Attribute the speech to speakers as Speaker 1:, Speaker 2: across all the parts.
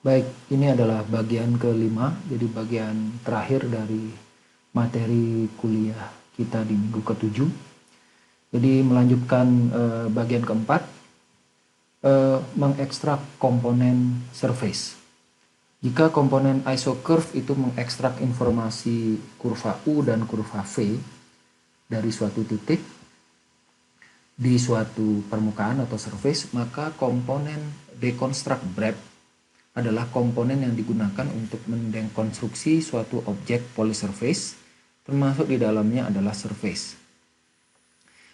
Speaker 1: Baik, ini adalah bagian kelima, jadi bagian terakhir dari materi kuliah kita di minggu ke-7. Jadi melanjutkan bagian keempat, mengekstrak komponen surface. Jika komponen isocurve itu mengekstrak informasi kurva U dan kurva V dari suatu titik di suatu permukaan atau surface, maka komponen deconstruct BREP adalah komponen yang digunakan untuk mendekonstruksi suatu objek polysurface, termasuk di dalamnya adalah surface.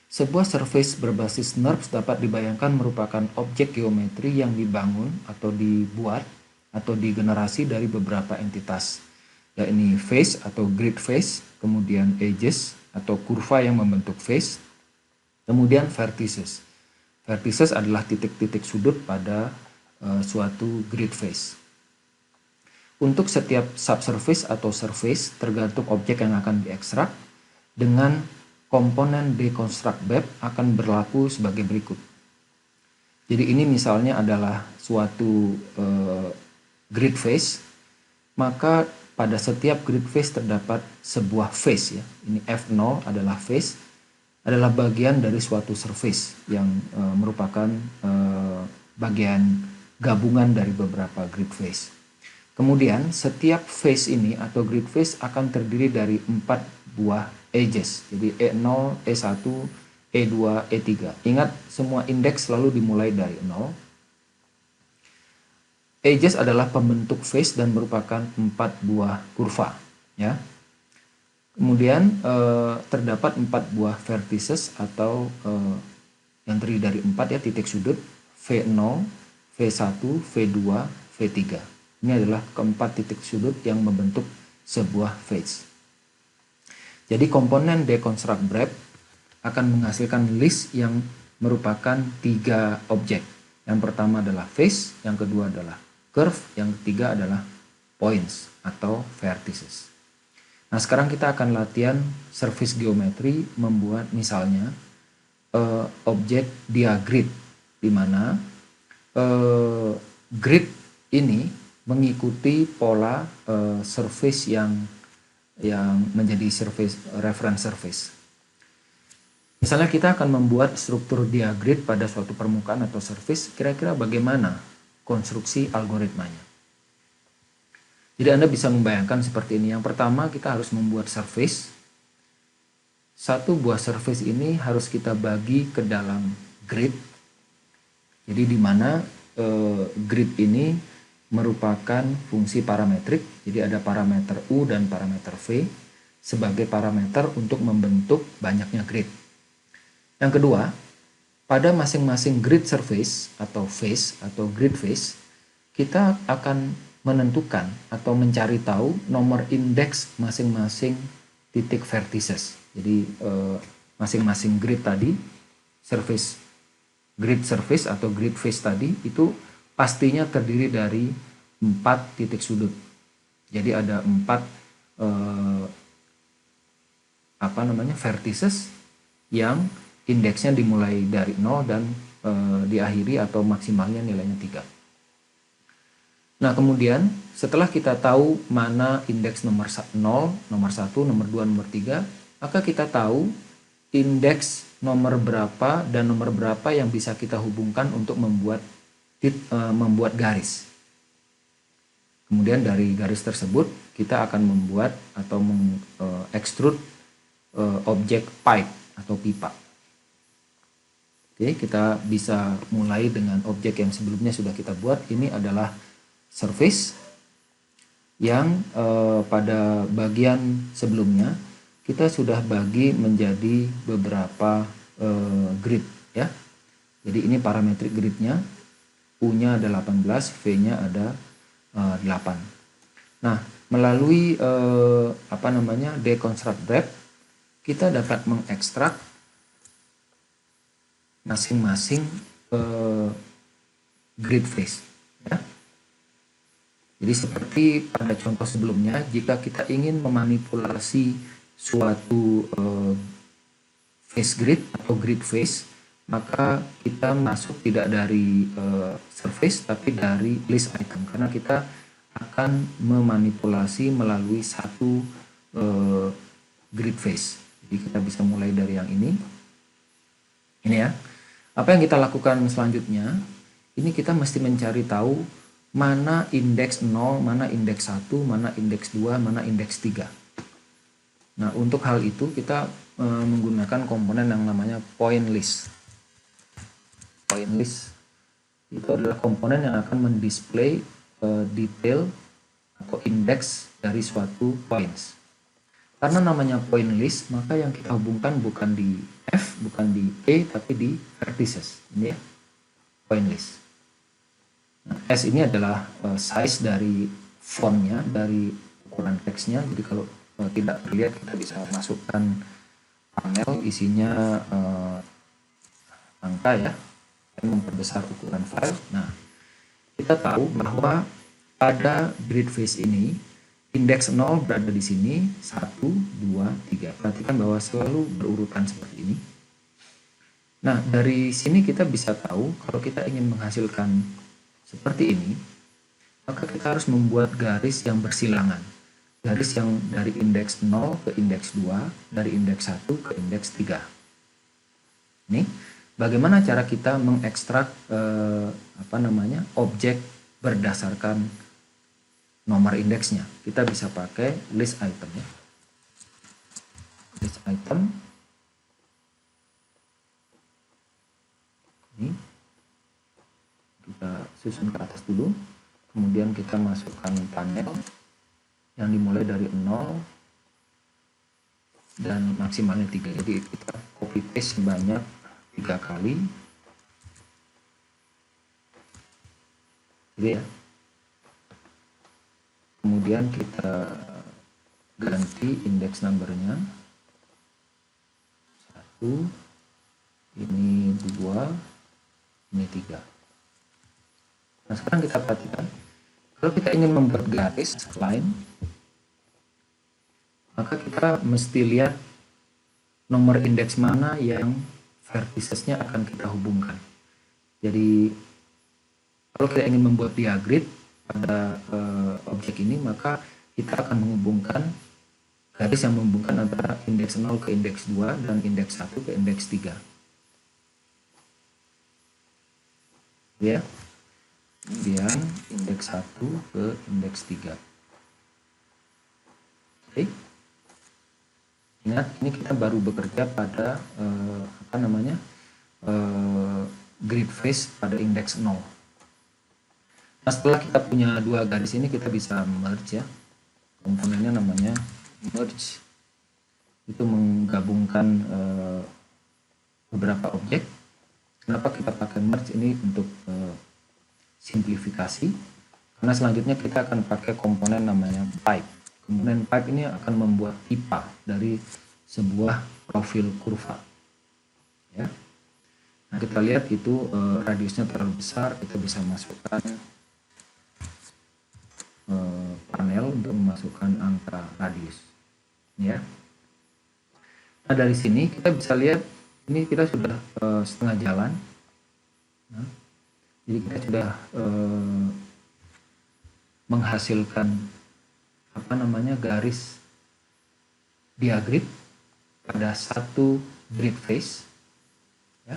Speaker 1: Sebuah surface berbasis NURBS dapat dibayangkan merupakan objek geometri yang dibangun atau dibuat atau digenerasi dari beberapa entitas, yakni face atau grid face, kemudian edges atau kurva yang membentuk face, kemudian vertices. Vertices adalah titik-titik sudut pada suatu grid face. Untuk setiap subsurface atau surface tergantung objek yang akan diekstrak, dengan komponen deconstruct BEP akan berlaku sebagai berikut. Jadi ini misalnya adalah suatu grid face, maka pada setiap grid face terdapat sebuah face ya. Ini F0 adalah face, adalah bagian dari suatu surface yang merupakan bagian gabungan dari beberapa grid face. Kemudian setiap face ini atau grid face akan terdiri dari 4 buah edges. Jadi E0, E1, E2, E3. Ingat semua indeks selalu dimulai dari 0. Edges adalah pembentuk face dan merupakan 4 buah kurva ya. Kemudian terdapat 4 buah vertices atau yang terdiri dari 4 ya titik sudut, V0, V1, V2, V3. Ini adalah keempat titik sudut yang membentuk sebuah face. Jadi komponen deconstruct BREP akan menghasilkan list yang merupakan 3 objek. Yang pertama adalah face, yang kedua adalah curve, yang ketiga adalah points atau vertices. Nah, sekarang kita akan latihan surface geometri membuat misalnya objek diagrid, di mana grid ini mengikuti pola surface yang menjadi surface reference surface. Misalnya kita akan membuat struktur diagrid pada suatu permukaan atau surface, kira-kira bagaimana konstruksi algoritmanya. Jadi Anda bisa membayangkan seperti ini. Yang pertama kita harus membuat surface. Satu buah surface ini harus kita bagi ke dalam grid. Jadi di mana grid ini merupakan fungsi parametrik. Jadi ada parameter U dan parameter V sebagai parameter untuk membentuk banyaknya grid. Yang kedua, pada masing-masing grid surface atau face atau grid face, kita akan menentukan atau mencari tahu nomor indeks masing-masing titik vertices. Jadi masing-masing grid tadi, grid surface atau grid face tadi itu pastinya terdiri dari 4 titik sudut. Jadi ada 4 vertices yang indeksnya dimulai dari 0 dan diakhiri atau maksimalnya nilainya 3. Nah, kemudian setelah kita tahu mana indeks nomor 0, nomor 1, nomor 2, nomor 3, maka kita tahu indeks nomor berapa dan nomor berapa yang bisa kita hubungkan untuk membuat garis. Kemudian dari garis tersebut kita akan membuat atau mengekstrud objek pipe atau pipa. Oke, kita bisa mulai dengan objek yang sebelumnya sudah kita buat. Ini adalah surface yang pada bagian sebelumnya kita sudah bagi menjadi beberapa grid ya. Jadi ini parametrik gridnya, U-nya ada 18, V-nya ada 8. Nah, melalui deconstruct BREP kita dapat mengekstrak masing-masing grid face ya. Jadi seperti pada contoh sebelumnya, jika kita ingin memanipulasi suatu face grid atau grid face, maka kita masuk tidak dari surface tapi dari list item, karena kita akan memanipulasi melalui satu grid face. Jadi kita bisa mulai dari yang ini ya. Apa yang kita lakukan selanjutnya, ini kita mesti mencari tahu mana indeks 0, mana indeks 1, mana indeks 2, mana indeks 3. Nah, untuk hal itu kita menggunakan komponen yang namanya point list. Point list itu adalah komponen yang akan mendisplay detail atau indeks dari suatu points. Karena namanya point list, maka yang kita hubungkan bukan di F, bukan di E, tapi di vertices. Ini ya, point list. Nah, S ini adalah size dari fontnya, dari ukuran teksnya. Jadi kalau tidak terlihat, kita bisa masukkan panel isinya angka ya, dan memperbesar ukuran file. Nah, kita tahu bahwa pada grid face ini indeks 0 berada di sini, 1, 2, 3. Perhatikan bahwa selalu berurutan seperti ini. Nah, dari sini kita bisa tahu kalau kita ingin menghasilkan seperti ini, maka kita harus membuat garis yang bersilangan. Garis yang dari indeks 0 ke indeks 2, dari indeks 1 ke indeks 3. Ini bagaimana cara kita mengekstrak objek berdasarkan nomor indeksnya. Kita bisa pakai list item ya. List item. Ini kita susun ke atas dulu, kemudian kita masukkan panel yang dimulai dari 0 dan maksimalnya 3. Jadi kita copy paste sebanyak 3 kali. Jadi ya. Kemudian kita ganti indeks numbernya 1, ini 2, ini 3. Nah, sekarang kita perhatikan, kalau kita ingin membuat garis line, maka kita mesti lihat nomor indeks mana yang verticesnya akan kita hubungkan. Jadi kalau kita ingin membuat diagrid pada objek ini, maka kita akan menghubungkan garis yang menghubungkan antara indeks 0 ke indeks 2 dan indeks 1 ke indeks 3. Ya. Kemudian indeks 1 ke indeks 3. Oke. Ingat, ini kita baru bekerja pada grid face pada indeks 0. Nah, setelah kita punya dua garis ini, kita bisa merge ya. Komponennya namanya merge. Itu menggabungkan beberapa objek. Kenapa kita pakai merge ini? Untuk simplifikasi, karena selanjutnya kita akan pakai komponen namanya pipe. Komponen pipe ini akan membuat pipa dari sebuah profil kurva ya. Nah, kita lihat itu radiusnya terlalu besar, kita bisa masukkan panel untuk memasukkan angka radius ya. Nah, dari sini kita bisa lihat ini kita sudah setengah jalan. Nah, jadi kita sudah menghasilkan garis diagrid pada satu grid face ya.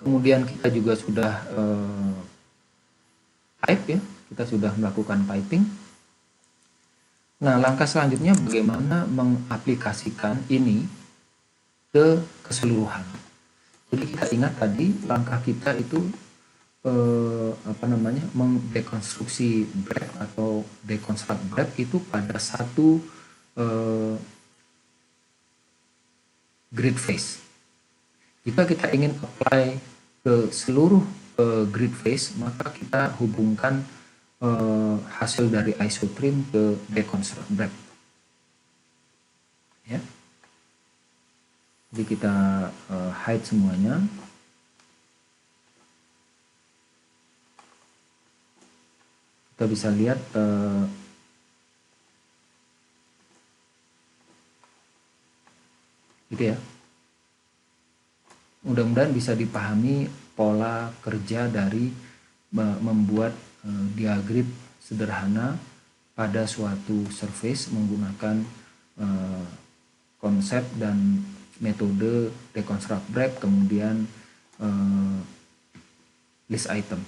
Speaker 1: Kemudian kita juga sudah pipe ya, kita sudah melakukan piping. Nah, langkah selanjutnya bagaimana mengaplikasikan ini ke keseluruhan. Jadi kita ingat tadi langkah kita itu mengdekonstruksi breadth atau deconstruct breadth itu pada satu grid face. Jika kita ingin apply ke seluruh grid face, maka kita hubungkan hasil dari isotrim ke deconstruct breadth ya. Jadi kita hide semuanya. Kita bisa lihat gitu ya. Mudah-mudahan bisa dipahami pola kerja dari membuat diagram sederhana pada suatu surface menggunakan konsep dan metode deconstruct break, kemudian list item.